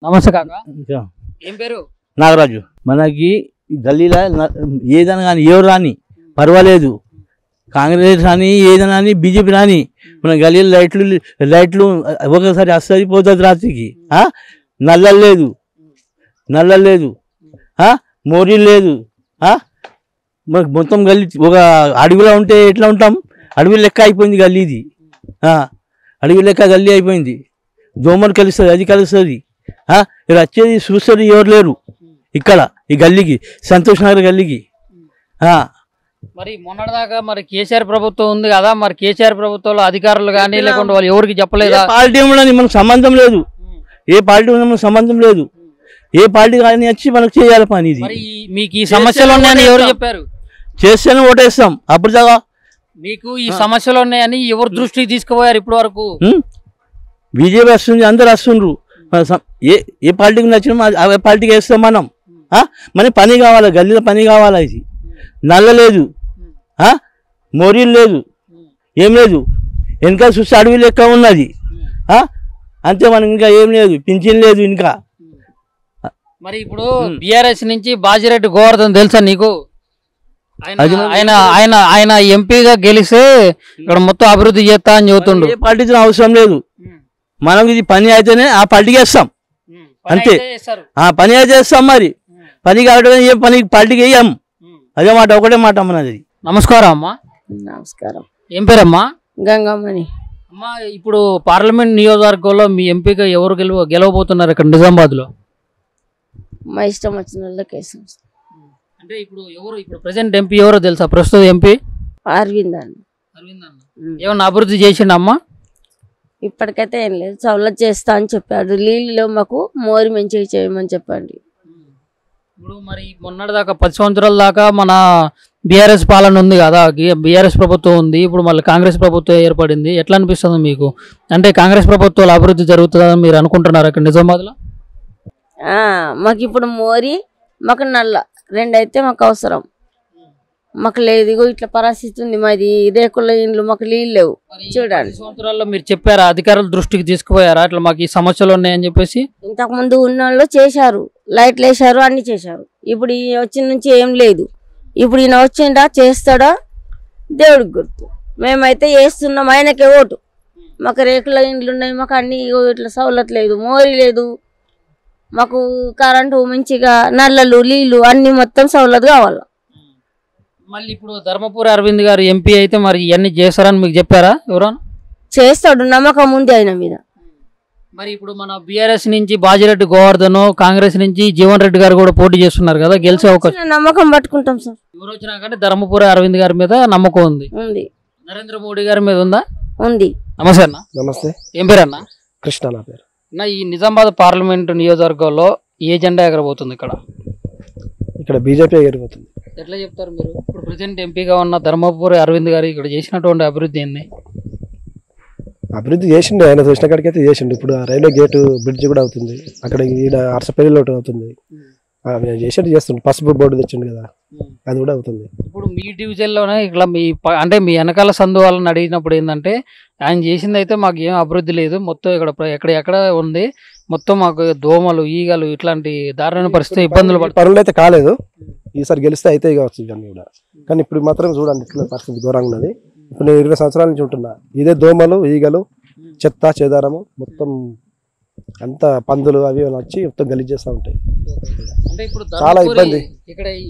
నమస్తే కాకా. ఏం పేరు? నాగరాజు. మనకి గల్లీలో ఏదైనా కానీ ఎవరు రాని పర్వాలేదు, కాంగ్రెస్ రాని ఏదైనా కానీ బీజేపీ రాని, మన గల్లీలో లైట్లు ఒకసారి వస్తుంది పోతుంది రాత్రికి. నల్లలు లేదు, మోరీలు లేదు. మనకు మొత్తం గల్లీ ఒక అడవిలో ఉంటే ఎట్లా ఉంటాం, అడవి లెక్క అయిపోయింది గల్లీ. ఇది అడవి లెక్క గల్లీ అయిపోయింది. దోమలు కలుస్తుంది, అది కలుస్తుంది. ఇలా వచ్చేది చూస్తుంది ఎవరు లేరు ఇక్కడ ఈ గల్లీకి, సంతోష్ నగర్ గల్లీకి. మరి మొన్నటిదాకా మరి కేసీఆర్ ప్రభుత్వం ఉంది కదా, మరి కేసీఆర్ ప్రభుత్వంలో అధికారులు కానీ లేకుండా వాళ్ళు ఎవరికి చెప్పలేదా? పార్టీ ఉండని మనకు సంబంధం లేదు, ఏ పార్టీ ఉన్న మనకు సంబంధం లేదు. ఏ పార్టీ కానీ వచ్చి మనకు చేయాలి పని. ఇది మీకు ఈ సమస్యలు ఉన్నాయని ఎవరు చెప్పారు? చేస్తేనే ఓటేస్తాం. అప్పుడు దాకా మీకు ఈ సమస్యలు ఉన్నాయని ఎవరు దృష్టికి తీసుకుపోయారు ఇప్పటి వరకు? బీజేపీ వస్తుంది, అందరు వస్తుండ్రు. ఏ పార్టీకి నచ్చినా ఆ పార్టీకి వేస్తాం మనం. మనకి పని కావాలి, గల్లీలో పని కావాలి. ఇది నల్ల లేదు, మోరీలు లేదు, ఏం లేదు. వెనక చూస్తే అడవి లెక్క ఉన్నది అంతే. మనకి ఇంకా ఏం లేదు, పింఛన్ లేదు ఇంకా. మరి ఇప్పుడు బీఆర్ఎస్ నుంచి బాజిరెడ్డి గోవర్ధన్ తెలుసా నీకు? ఆయన ఎంపీగా గెలిస్తే ఇక్కడ మొత్తం అభివృద్ధి చేస్తా అని చెబుతుండు. ఏ పార్టీతో అవసరం లేదు, మనం ఇది పని అయితేనే ఆ పార్టీకి వేస్తాం అంతే. పని అయితే వేస్తాం. మరి పని కావడం ఏ పని పార్టీకి వేయం. అదే మాట, ఒకటే మాట అమ్మది. నమస్కారం అమ్మా. నమస్కారం. ఏం పేరమ్మా? గంగమ్మని. అమ్మా, ఇప్పుడు పార్లమెంట్ నియోజకవర్గంలో మీ ఎంపీగా ఎవరు గెలవబోతున్నారు ఇక్కడ నిజామాబాద్ లో? మా ఇష్టం వచ్చిన వాళ్ళకి. అంటే ఇప్పుడు ప్రెసెంట్ ఎంపీ ఎవరో తెలుసా? ప్రస్తుత ఎంపీ అరవింద్ అన్న. ఏమన్నా అభివృద్ధి చేసిండమ్మా? ఇప్పటికైతే ఏం లేదు, సవలత్ చేస్తా అని చెప్పాడు. నీళ్ళు మాకు మోరి మంచిగా చేయమని చెప్పండి. ఇప్పుడు మరి మొన్నటిదాకా 10 సంవత్సరాల దాకా మన బీఆర్ఎస్ పాలన ఉంది కదా, బీఆర్ఎస్ ప్రభుత్వం ఉంది. ఇప్పుడు మళ్ళీ కాంగ్రెస్ ప్రభుత్వం ఏర్పడింది. ఎట్లా అనిపిస్తుంది మీకు? అంటే కాంగ్రెస్ ప్రభుత్వాలు అభివృద్ధి జరుగుతుందని మీరు అనుకుంటున్నారు అక్కడ నిజామాబాద్లో? మాకు ఇప్పుడు మోరి, మాకు నల్ల రెండైతే మాకు అవసరం. మాకు లేదు, ఇగో ఇట్లా పరిస్థితి ఉంది. మాది రేకుల ఇండ్లు, మాకు నీళ్ళు లేవు. చూడండి, సంవత్సరాల్లో మీరు చెప్పారా, అధికారుల దృష్టికి తీసుకుపోయారా ఇట్లా మాకు ఈ సమస్యలు ఉన్నాయని చెప్పేసి? ఇంతకు ముందు ఉన్న వాళ్ళు చేశారు, లైట్లు వేసారు, అన్ని చేశారు. ఇప్పుడు ఈ వచ్చిన నుంచి ఏం లేదు. ఇప్పుడు ఈయన వచ్చిండా చేస్తాడా దేవుడికి గుర్తు. మేమైతే వేస్తున్నాం ఆయనకే ఓటు. మాకు రేకుల ఇండ్లు ఉన్నాయి, మాకు అన్ని ఇట్లా సవలత్ లేదు, మోరీ లేదు. మాకు కరెంటు మంచిగా, నల్లలు నీళ్ళు అన్ని మొత్తం సవలత్ కావాలి. మళ్ళీ ఇప్పుడు ధర్మపురి అరవింద్ గారు ఎంపీ అయితే మరి ఇవన్నీ చేస్తారని మీకు చెప్పారా ఎవరైనా? చేస్తాడు, నమ్మకం ఉంది ఆయన మీద. మరి ఇప్పుడు మన బీఆర్ఎస్ నుంచి బాజిరెడ్డి గోవర్ధన్, కాంగ్రెస్ నుంచి జీవన్ రెడ్డి గారు కూడా పోటీ చేస్తున్నారు కదా, గెలిచే అవకాశం? నమ్మకం పట్టుకుంటాం సార్. ఎవరు వచ్చినా కానీ ధర్మపురి అరవింద్ గారి మీద నమ్మకం ఉంది. నరేంద్ర మోడీ గారి మీద ఉందా? ఉంది. నమస్తే అన్న. నమస్తే. ఏం పేరు అన్న? కృష్ణ నా పేరు. ఈ నిజామాబాద్ పార్లమెంట్ నియోజకవర్గంలో ఏ జెండా ఎగరబోతుంది ఇక్కడ? ఇక్కడ బీజేపీ ఎగిరిపోతుంది. ఎట్లా చెప్తారు మీరు? ఇప్పుడు ప్రెసిడెంట్ ఎంపీగా ఉన్న ధర్మపురి అరవింద్ గారు ఇక్కడ చేసినటువంటి అభివృద్ధి ఏంది? అభివృద్ధి చేసిండు, ఆయన చూసిన కాడికైతే చేసిండు. ఇప్పుడు రైల్వే గేటు బ్రిడ్జ్ కూడా అవుతుంది, అక్కడ ఈడ అరసపల్లిలో ఒకటి అవుతుంది. చేసేట్టు చేస్తుండు. పసుపు బోర్డు తెచ్చిండు కదా, అది కూడా అవుతుంది. ఇప్పుడు మీ డివిజన్లోనే ఇట్లా అంటే మీ వెనకాల సందు వాళ్ళని అడిగినప్పుడు ఏంటంటే, ఆయన చేసింది అయితే మాకు ఏం అభివృద్ధి లేదు, మొత్తం ఎక్కడ ఉంది, మొత్తం మాకు దోమలు, ఈగలు ఇట్లాంటి దారుణమైన పరిస్థితి, ఇబ్బందులు పనులు అయితే కాలేదు. ఈసారి గెలిస్తే అయితే కావచ్చు ఇవన్నీ కూడా. కానీ ఇప్పుడు మాత్రం చూడండి ఇట్లా పరిస్థితి ఘోరంగా ఉన్నది. ఇప్పుడు నేను 20 సంవత్సరాల నుంచి ఉంటున్నా, ఇదే దోమలు, ఈగలు, చెత్త చెదారము, మొత్తం అంత పందులు అవి వచ్చి మొత్తం గలీజ్ చేస్తూ ఉంటాయి. అంటే ఇప్పుడు చాలా ఇబ్బంది.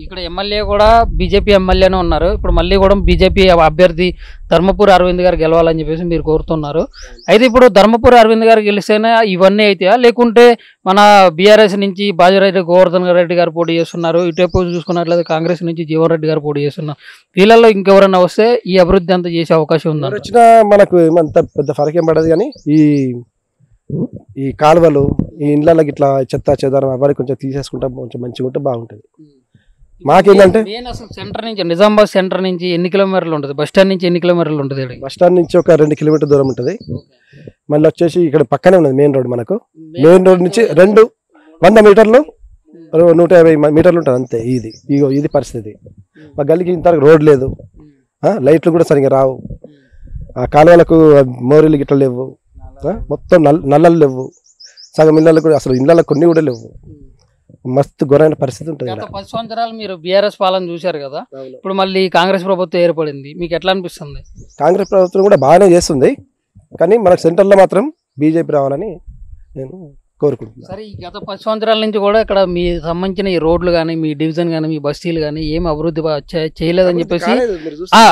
ఇక్కడ ఎమ్మెల్యే కూడా బీజేపీ ఎమ్మెల్యేనే ఉన్నారు. ఇప్పుడు మళ్ళీ కూడా బీజేపీ అభ్యర్థి ధర్మపురి అరవింద్ గారు గెలవాలని చెప్పేసి మీరు కోరుతున్నారు. అయితే ఇప్పుడు ధర్మపురి అరవింద్ గారు గెలిస్తేనే ఇవన్నీ అయితే, లేకుంటే మన బీఆర్ఎస్ నుంచి బాజిరెడ్డి గోవర్ధన్ రెడ్డి గారు పోటీ చేస్తున్నారు, ఇటువైపు చూసుకున్నట్లయితే కాంగ్రెస్ నుంచి జీవన్ రెడ్డి గారు పోటీ చేస్తున్నారు. వీళ్ళల్లో ఇంకెవరైనా వస్తే ఈ అభివృద్ధి అంతా చేసే అవకాశం ఉందా? వచ్చినా మనకు అంత పెద్ద ఫరక్ ఏం పడదు. కానీ ఈ కాలువలు, ఈ ఇండ్లకి ఇట్లా చెత్త చెదారం అవన్నీ కొంచెం తీసేసుకుంటా కొంచెం మంచిగా ఉంటే బాగుంటుంది. మాకేంటంటే సెంటర్ నుంచి, నిజామాబాద్ సెంటర్ నుంచి ఎన్ని కిలోమీటర్లు ఉంటుంది? బస్ స్టాండ్ నుంచి ఎన్ని కిలోమీటర్లు ఉంటుంది? బస్ స్టాండ్ నుంచి ఒక 2 కిలోమీటర్ దూరం ఉంటుంది. మళ్ళీ వచ్చేసి ఇక్కడ పక్కనే ఉన్నది మెయిన్ రోడ్. మనకు మెయిన్ రోడ్ నుంచి 100 మీటర్లు 150 మీటర్లు ఉంటుంది అంతే. ఇది పరిస్థితి. మా గల్లీకి ఇంతవరకు రోడ్ లేదు, లైట్లు కూడా సరిగ్గా రావు, ఆ కాలువలకు మోరీలు గిట్ల లేవు, మొత్తం నల్లలు లేవు. సగం ఇళ్ళలో కూడా అసలు ఇళ్ళలో కొన్ని కూడా లేవు. మస్తు ఘోరమైన పరిస్థితి ఉంటుంది గత 10 సంవత్సరాలు మీరు బీఆర్ఎస్ పాలన చూశారు కదా, ఇప్పుడు మళ్ళీ కాంగ్రెస్ ప్రభుత్వం ఏర్పడింది, మీకు ఎట్లా అనిపిస్తుంది? కాంగ్రెస్ ప్రభుత్వం కూడా బాగానే చేస్తుంది, కానీ మనకు సెంటర్లో మాత్రం బీజేపీ రావాలని నేను కోరుకుంటున్నాను. సరే, ఈ గత 10 సంవత్సరాల నుంచి కూడా ఇక్కడ మీ సంబంధించిన ఈ రోడ్లు కానీ, మీ డివిజన్ కానీ, మీ బస్తీలు కానీ ఏం అభివృద్ధి చేయలేదని చెప్పేసి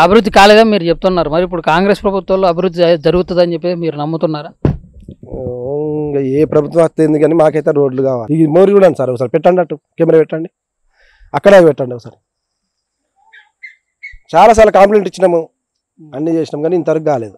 అభివృద్ధి కాలేదని మీరు చెప్తున్నారు. మరి ఇప్పుడు కాంగ్రెస్ ప్రభుత్వంలో అభివృద్ధి జరుగుతుందని చెప్పేసి మీరు నమ్ముతున్నారా? ఇంకా ఏ ప్రభుత్వం వస్తుంది కానీ మాకైతే రోడ్లు కావాలి. ఈ మోరి కూడా సార్ ఒకసారి పెట్టండి, అటు కెమెరా పెట్టండి, అక్కడ పెట్టండి ఒకసారి. చాలాసార్లు కంప్లైంట్ ఇచ్చినాము, అన్నీ చేసినాం కానీ ఇంతవరకు కాలేదు.